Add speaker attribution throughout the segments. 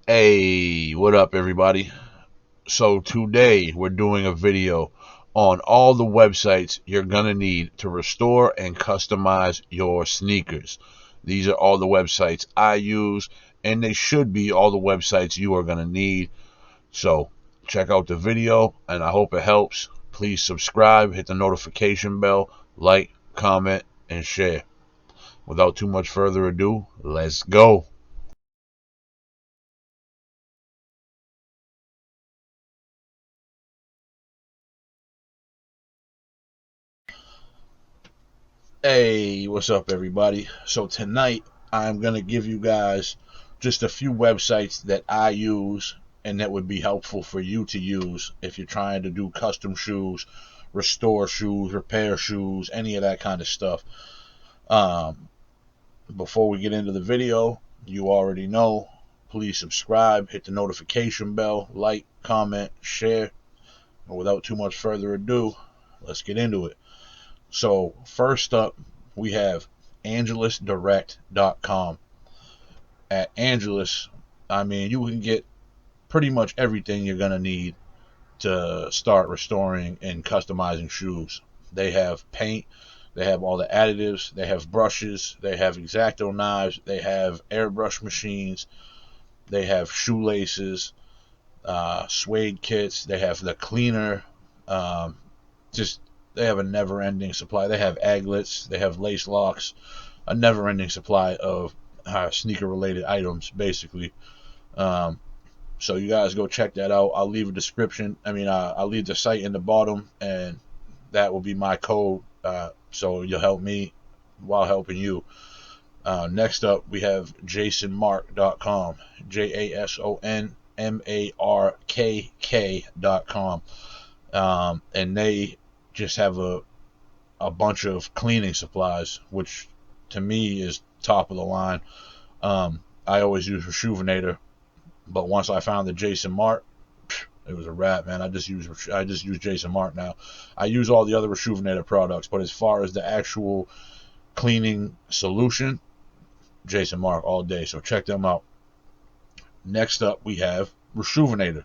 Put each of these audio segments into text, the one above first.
Speaker 1: Hey, what up, everybody? So, today we're doing a video on all the websites you're gonna need to restore and customize your sneakers. These are all the websites I use, and they should be all the websites you are gonna need. So, check out the video, and I hope it helps. Please subscribe, hit the notification bell, like, comment, and share. Without too much further ado, let's go. Hey, what's up, everybody? So tonight I'm gonna give you guys just a few websites that I use and that would be helpful for you to use if you're trying to do custom shoes, restore shoes, repair shoes, any of that kind of stuff. Um, Before we get into the video, you already know, please subscribe, hit the notification bell, like, comment, share. And without too much further ado, let's get into it. So first up, we have angelusdirect.com. At Angelus, I mean, you can get pretty much everything you're going to need to start restoring and customizing shoes. They have paint, they have all the additives, they have brushes, they have X-Acto knives, they have airbrush machines, they have shoelaces, suede kits, they have the cleaner, um, just they have a never-ending supply. They have aglets, they have lace locks, a never-ending supply of sneaker-related items, basically. Um, so you guys go check that out. I'll leave a description. I'll leave the site in the bottom, and that will be my code. So you'll help me while helping you. Next up, we have jasonmark.com. JASONMARKK.com. And they just have a bunch of cleaning supplies, which to me is top of the line. I always use Reshuvenator, but once I found the Jason Mart, it was a wrap, man. I just use Jason Mart now. I use all the other Reshuvenator products, but as far as the actual cleaning solution, Jason Mart all day. So check them out. Next up, we have Reshuvenator.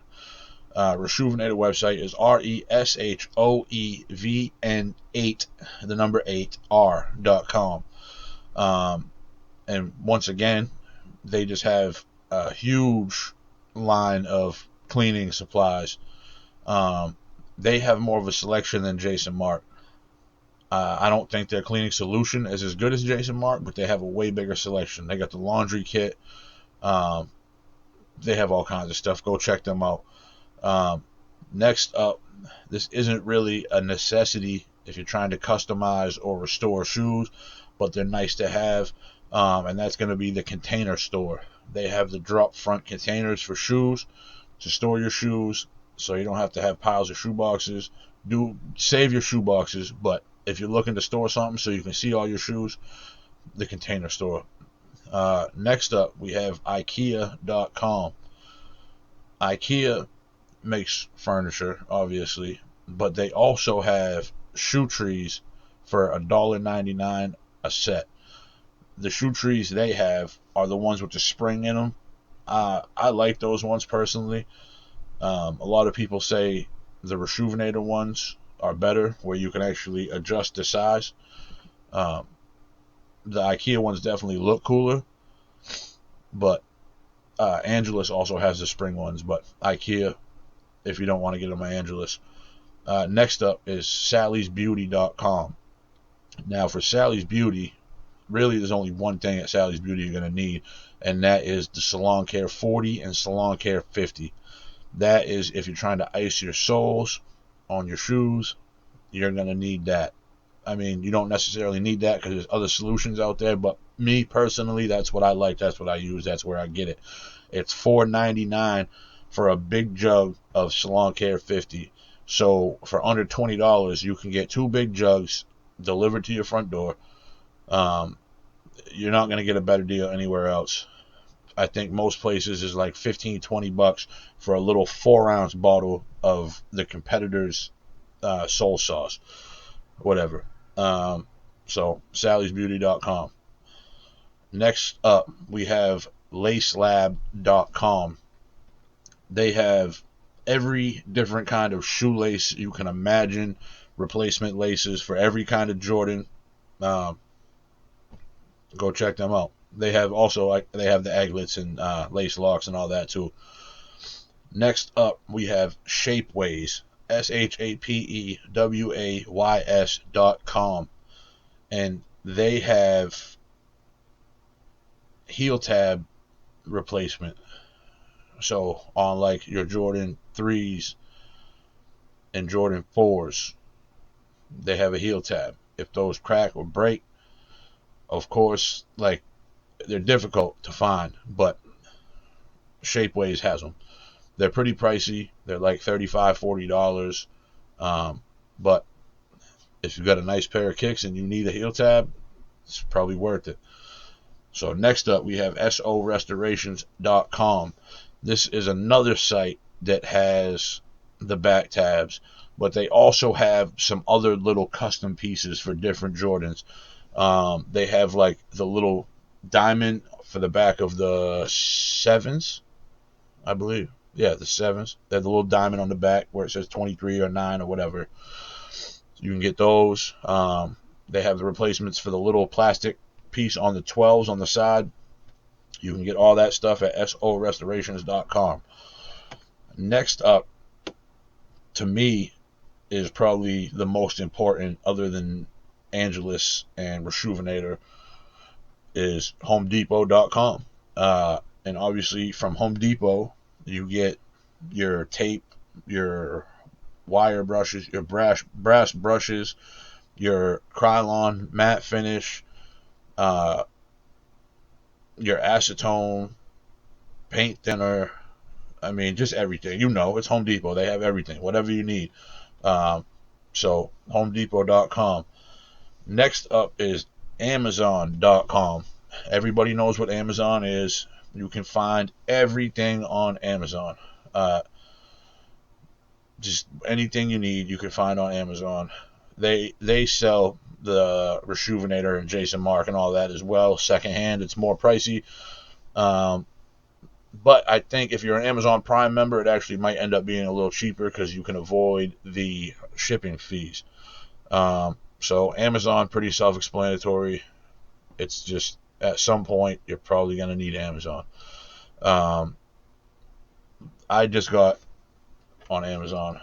Speaker 1: Reshuvenator website is RESHOEVN8, the number 8R.com. And once again, they just have a huge line of cleaning supplies. Um, they have more of a selection than Jason Mart. I don't think their cleaning solution is as good as Jason Mart, but they have a way bigger selection. They got the laundry kit. Um, they have all kinds of stuff. Go check them out. Um, Next up, this isn't really a necessity if you're trying to customize or restore shoes, but they're nice to have. And that's going to be the Container Store. They have the drop front containers for shoes to store your shoes, so you don't have to have piles of shoe boxes. Do save your shoe boxes, but if you're looking to store something so you can see all your shoes, the Container Store. Next up, we have Ikea.com. Ikea makes furniture, obviously, but they also have shoe trees for $1.99 a set. The shoe trees they have are the ones with the spring in them. I like those ones personally. A lot of people say the Reshuvenator ones are better, where you can actually adjust the size. Um, the IKEA ones definitely look cooler, but Angelus also has the spring ones. But IKEA, if you don't want to get them at Angelus. Next up is Sally'sBeauty.com. Now, for Sally's Beauty, really there's only one thing at Sally's Beauty you're going to need, and that is the Salon Care 40 and Salon Care 50. That is if you're trying to ice your soles on your shoes, you're going to need that. I mean, you don't necessarily need that because there's other solutions out there, but me personally, that's what I like. That's what I use. That's where I get it. It's $4.99 for a big jug of Salon Care 50. So for under $20, you can get two big jugs delivered to your front door. Um, you're not going to get a better deal anywhere else. I think most places is like 15, $20 for a little 4-ounce bottle of the competitor's soul sauce, whatever. Um, so sallysbeauty.com. Next up, we have lacelab.com. They have every different kind of shoelace you can imagine, replacement laces for every kind of Jordan. Um, Go check them out. They have also they have the aglets and lace locks and all that too. Next up, we have Shapeways, ShapeWays.com, and they have heel tab replacement. So on like your Jordan 3s and Jordan 4s, they have a heel tab. If those crack or break, of course, like they're difficult to find, but Shapeways has them. They're pretty pricey. They're like $35-$40. But if you've got a nice pair of kicks and you need a heel tab, it's probably worth it. So next up, we have SoRestorations.com. This is another site that has the back tabs, but they also have some other little custom pieces for different Jordans. They have like the little diamond for the back of the 7s, I believe. Yeah, the 7s. They have the little diamond on the back where it says 23 or 9 or whatever. You can get those. They have the replacements for the little plastic piece on the 12s on the side. You can get all that stuff at SoRestorations.com. Next up, to me, is probably the most important, other than Angelus and Reshuvenator, is HomeDepot.com. And obviously, from Home Depot, you get your tape, your wire brushes, your brass brushes, your Krylon matte finish, your acetone, paint thinner. I mean, just everything. You know, it's Home Depot. They have everything, whatever you need. So, HomeDepot.com. Next up is Amazon.com. Everybody knows what Amazon is. You can find everything on Amazon. Just anything you need, you can find on Amazon. They sell the Reshuvenator and Jason Mark and all that as well. Secondhand, it's more pricey. But I think if you're an Amazon Prime member, it actually might end up being a little cheaper because you can avoid the shipping fees. So Amazon, pretty self-explanatory. It's just at some point you're probably going to need Amazon. I just got on Amazon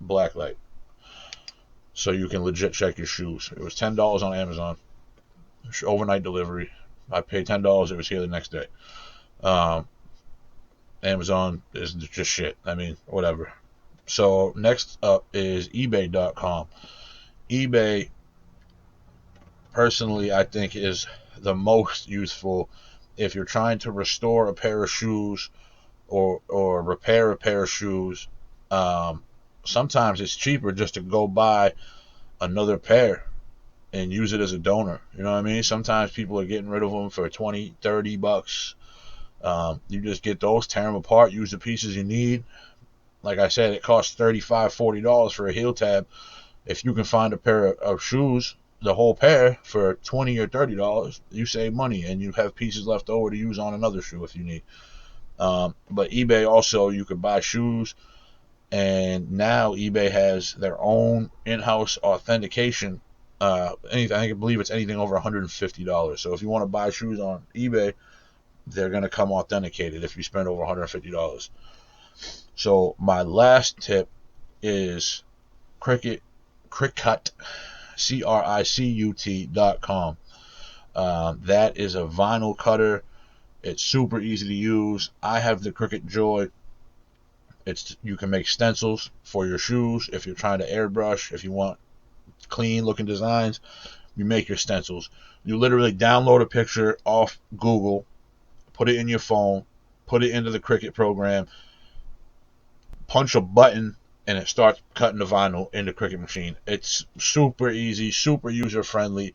Speaker 1: Blacklight, so you can legit check your shoes. It was $10 on Amazon, overnight delivery. I paid $10. It was here the next day. Amazon is just shit. I mean, whatever. So next up is eBay.com. eBay, personally, I think is the most useful if you're trying to restore a pair of shoes or repair a pair of shoes. Sometimes it's cheaper just to go buy another pair and use it as a donor. You know what I mean? Sometimes people are getting rid of them for $20-$30. You just get those, tear them apart, use the pieces you need. Like I said, it costs $35-$40 for a heel tab. If you can find a pair of shoes, the whole pair, for $20 or $30, you save money and you have pieces left over to use on another shoe if you need. But eBay also, you can buy shoes, and now eBay has their own in-house authentication. I believe it's anything over $150. So if you want to buy shoes on eBay, they're going to come authenticated if you spend over $150. So my last tip is Cricut, CRICUT.com. That is a vinyl cutter. It's super easy to use. I have the Cricut Joy. You can make stencils for your shoes if you're trying to airbrush. If you want clean looking designs, you make your stencils. You literally download a picture off Google, put it in your phone, put it into the Cricut program, punch a button, and it starts cutting the vinyl in the Cricut machine. It's super easy, super user friendly,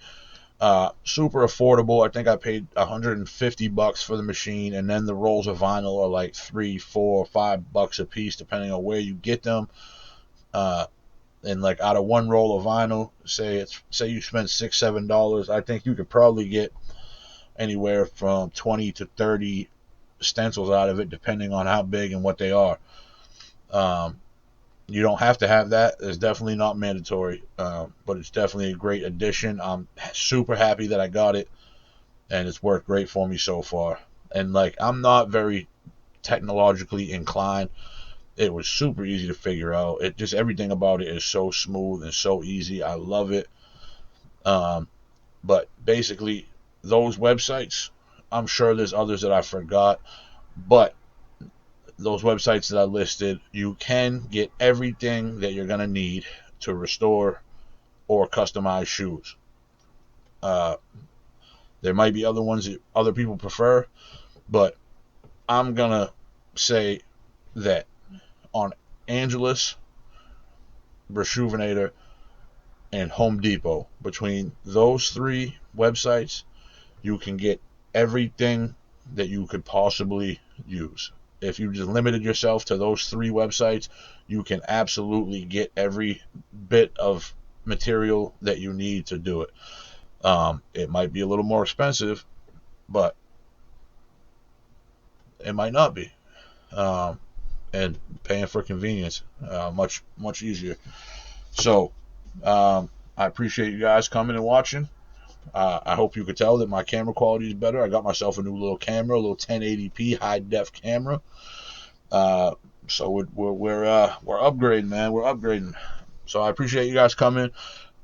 Speaker 1: super affordable. I think I paid $150 for the machine, and then the rolls of vinyl are like $3, $4, $5 a piece, depending on where you get them. And like out of one roll of vinyl, say you spend $6-$7, I think you could probably get anywhere from 20 to 30 stencils out of it, depending on how big and what they are. Um, you don't have to have that. It's definitely not mandatory, but it's definitely a great addition. I'm super happy that I got it, and it's worked great for me so far. And like, I'm not very technologically inclined. It was super easy to figure out. It just, everything about it is so smooth and so easy. I love it. Um, but basically, those websites, I'm sure there's others that I forgot, but those websites that I listed, you can get everything that you're gonna need to restore or customize shoes. Uh, there might be other ones that other people prefer, but I'm gonna say that on Angelus, Reshuvenator, and Home Depot, between those three websites, you can get everything that you could possibly use. If you just limited yourself to those three websites, you can absolutely get every bit of material that you need to do it. It might be a little more expensive, but it might not be. Um, and paying for convenience, much easier. So, I appreciate you guys coming and watching. I hope you could tell that my camera quality is better. I got myself a new little camera, a little 1080p high def camera. Uh, so we're upgrading, man. We're upgrading. So I appreciate you guys coming.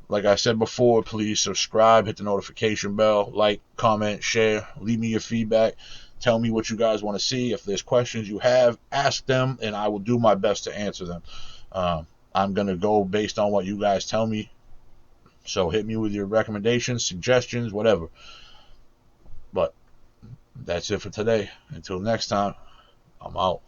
Speaker 1: Like I said before, please subscribe, hit the notification bell, like, comment, share, leave me your feedback. Tell me what you guys want to see. If there's questions you have, ask them, and I will do my best to answer them. I'm gonna go based on what you guys tell me. So hit me with your recommendations, suggestions, whatever. But that's it for today. Until next time, I'm out.